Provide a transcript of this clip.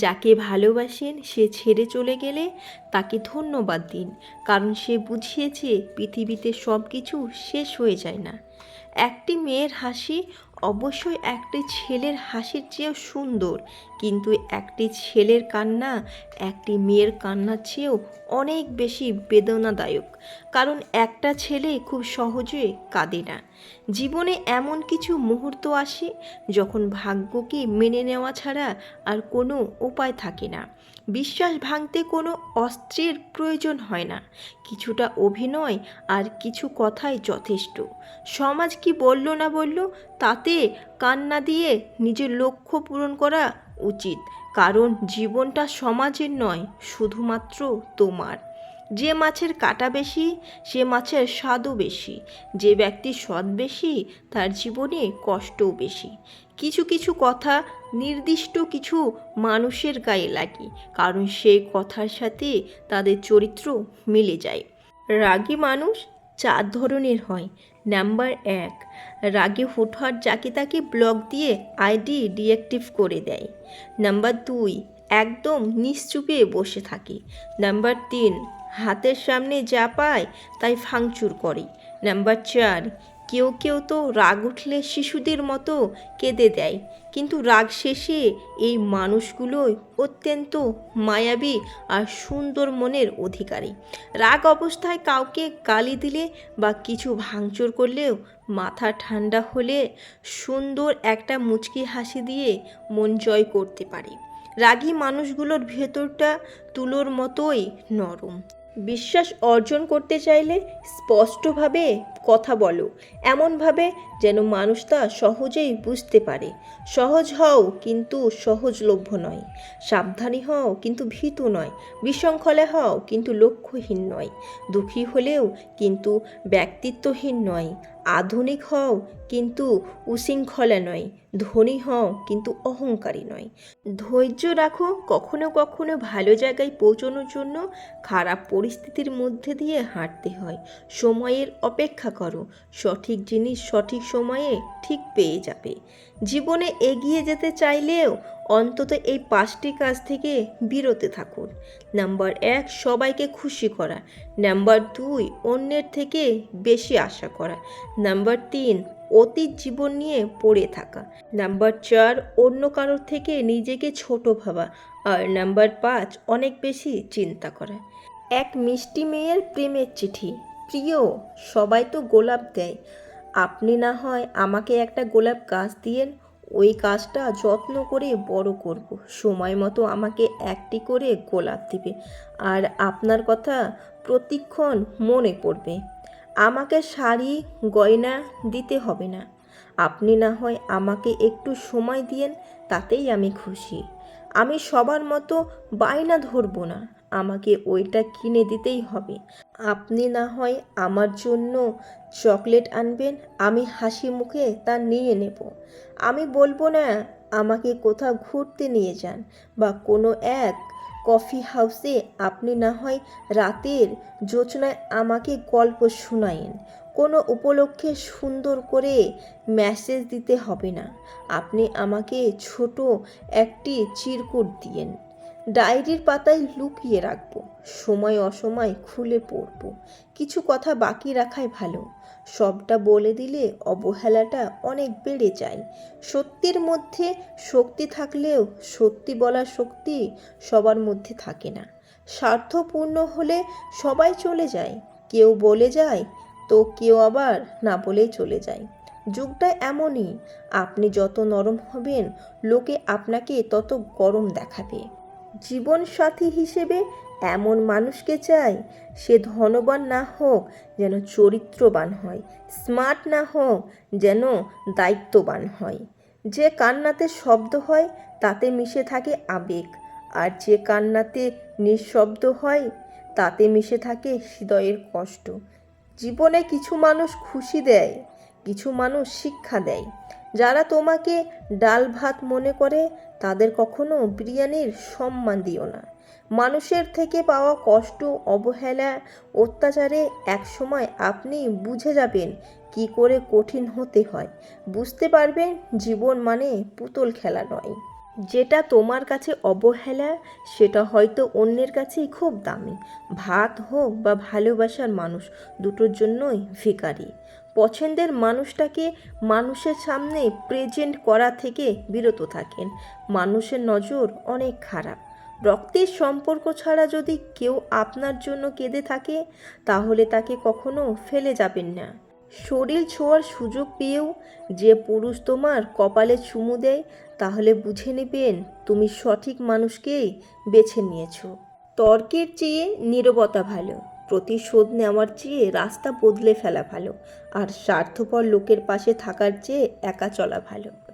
যাকে ভালোবাসেন সে ছেড়ে চলে গেলে তাকে ধন্যবাদ দিন, কারণ সে বুঝিয়েছে পৃথিবীতে সব কিছু শেষ হয়ে যায় না। একটি মেয়ের হাসি অবশ্যই একটি ছেলের হাসির চেয়েও সুন্দর, কিন্তু একটি ছেলের কান্না একটি মেয়ের কান্নার চেয়েও অনেক বেশি বেদনাদায়ক, কারণ একটা ছেলে খুব সহজে কাঁদে না। জীবনে এমন কিছু মুহূর্ত আসে যখন ভাগ্যকে মেনে নেওয়া ছাড়া আর কোনো উপায় থাকে না। বিশ্বাস ভাঙতে কোনো অস্ত্রের প্রয়োজন হয় না, কিছুটা অভিনয় আর কিছু কথাই যথেষ্ট। সমাজ কি বলল না বলল তাতে কান্না দিয়ে নিজের লক্ষ্য পূরণ করা উচিত, কারণ জীবনটা সমাজের নয়, শুধুমাত্র তোমার। যে মাছের কাঁটা বেশি সে মাছের স্বাদও বেশি, যে ব্যক্তি সৎ বেশি তার জীবনে কষ্টও বেশি। কিছু কিছু কথা নির্দিষ্ট কিছু মানুষের গায়ে লাগে, কারণ সেই কথার সাথে তাদের চরিত্র মিলে যায়। রাগী মানুষ 4 ধরনের হয়। নাম্বার 1, রাগে হুটহাট যাকে তাকে ব্লক দিয়ে আইডি ডিঅ্যাক্টিভ করে দেয়। নাম্বার 2, একদম নিশ্চুপে বসে থাকে। নাম্বার 3, হাতের সামনে যা পায় তাই ভাঙচুর করে। নাম্বার 4, কেউ কেউ তো রাগ উঠলে শিশুদের মতো কেঁদে দেয়, কিন্তু রাগ শেষে এই মানুষগুলোই অত্যন্ত মায়াবী আর সুন্দর মনের অধিকারী। রাগ অবস্থায় কাউকে গালি দিলে বা কিছু ভাঙচুর করলেও মাথা ঠান্ডা হলে সুন্দর একটা মুচকি হাসি দিয়ে মন জয় করতে পারে। রাগী মানুষগুলোর ভেতরটা তুলোর মতোই নরম। বিশ্বাস অর্জন করতে চাইলে স্পষ্টভাবে কথা বলো, এমনভাবে যেন মানুষ তা সহজেই বুঝতে পারে। সহজ হও কিন্তু সহজলভ্য নয়। সাবধানী হও কিন্তু ভীতু নয়। বিশৃঙ্খলা হও কিন্তু লক্ষ্যহীন নয়। দুঃখী হলেও কিন্তু ব্যক্তিত্বহীন নয়। আধুনিক হও কিন্তু উশৃঙ্খলা নয়। ধনী হও কিন্তু অহংকারী নয়। ধৈর্য রাখো, কখনো কখনো ভালো জায়গায় পৌঁছানোর জন্য খারাপ পরিস্থিতির মধ্যে দিয়ে হাঁটতে হয়। সময়ের অপেক্ষা করো, সঠিক জিনিস সঠিক সময়ে ঠিক পেয়ে যাবে। জীবনে এগিয়ে যেতে চাইলেও অন্তত এই 5টি কাজ থেকে বিরতে থাকুন। নাম্বার 1, সবাইকে খুশি করা। নাম্বার 2, অন্যের থেকে বেশি আশা করা। নাম্বার 3, অতীত জীবন নিয়ে পড়ে থাকা। নাম্বার 4, অন্য কারোর থেকে নিজেকে ছোট ভাবা। আর নাম্বার 5, অনেক বেশি চিন্তা করা। এক মিষ্টি মেয়ের প্রেমের চিঠি। প্রিয়, সবাই তো গোলাপ দেয়, আপনি না হয় আমাকে একটা গোলাপ গাছ দিয়েন। ওই গাছটা যত্ন করে বড় করব, সময় মতো আমাকে একটি করে গোলাপ দিবে, আর আপনার কথা প্রতিক্ষণ মনে পড়বে। আমাকে শাড়ি গয়না দিতে হবে না, আপনি না হয় আমাকে একটু সময় দিয়েন, তাতেই আমি খুশি। আমি সবার মতো বায়না ধরবো না, আমাকে ওইটা কিনে দিতেই হবে। আপনি না হয় আমার জন্য চকলেট আনবেন, আমি হাসি মুখে তা নিয়ে নেব। আমি বলবো না আমাকে কোথাও ঘুরতে নিয়ে যান, বা কোনো এক কফি হাউসে আপনি না হয় রাতের জোছনায় আমাকে গল্প শোনায়েন। কোনো উপলক্ষে সুন্দর করে মেসেজ দিতে হবে না, আপনি আমাকে ছোট একটি চিরকুট দিয়েন। ডায়েরির পাতায় লুকিয়ে রাখবো, সময় অসময় খুলে পড়ব। কিছু কথা বাকি রাখাই ভালো, সবটা বলে দিলে অবহেলাটা অনেক বেড়ে যায়। সত্যির মধ্যে শক্তি থাকলেও সত্যি বলার শক্তি সবার মধ্যে থাকে না। স্বার্থপূর্ণ হলে সবাই চলে যায়, কেউ বলে যায় তো কেউ আবার না বলেই চলে যায়। যুগটা এমনই, আপনি যত নরম হবেন লোকে আপনাকে তত গরম দেখাবে। জীবনসাথী হিসেবে এমন মানুষকে চাই, সে ধনবান না হোক যেন চরিত্রবান হয়, স্মার্ট না হোক যেন দায়িত্ববান হয়। যে কান্নাতে শব্দ হয় তাতে মিশে থাকে আবেগ, আর যে কান্নাতে নিঃশব্দ হয় তাতে মিশে থাকে হৃদয়ের কষ্ট। জীবনে কিছু মানুষ খুশি দেয়, কিছু মানুষ শিক্ষা দেয়। যারা তোমাকে ডাল ভাত মনে করে তাদের কখনো বিরিয়ানির সম্মান দিও না। মানুষের থেকে পাওয়া কষ্ট, অবহেলা, অত্যাচারে একসময় আপনি বুঝে যাবেন কি করে কঠিন হতে হয়। বুঝতে পারবেন জীবন মানে পুতুল খেলা নয়। যেটা তোমার কাছে অবহেলা সেটা হয়তো অন্যের কাছেই খুব দামি। ভাত হোক বা ভালোবাসার মানুষ, দুটোর জন্যই ভিখারি। পছন্দের মানুষটাকে মানুষের সামনে প্রেজেন্ট করা থেকে বিরত থাকেন। মানুষের নজর অনেক খারাপ। রক্তের সম্পর্ক ছাড়া যদি কেউ আপনার জন্য কেঁদে থাকে, তাহলে তাকে কখনো ফেলে যাবেন না। শরীর ছোঁয়ার সুযোগ পেয়েও যে পুরুষ তোমার কপালে চুমু দেয়, তাহলে বুঝে নেবেন তুমি সঠিক মানুষকেই বেছে নিয়েছো। তর্কের চেয়ে নীরবতা ভালো, প্রতিশোধ নেওয়ার চেয়ে রাস্তা বদলে ফেলা ভালো, আর স্বার্থপর লোকের পাশে থাকার চেয়ে একা চলা ভালো।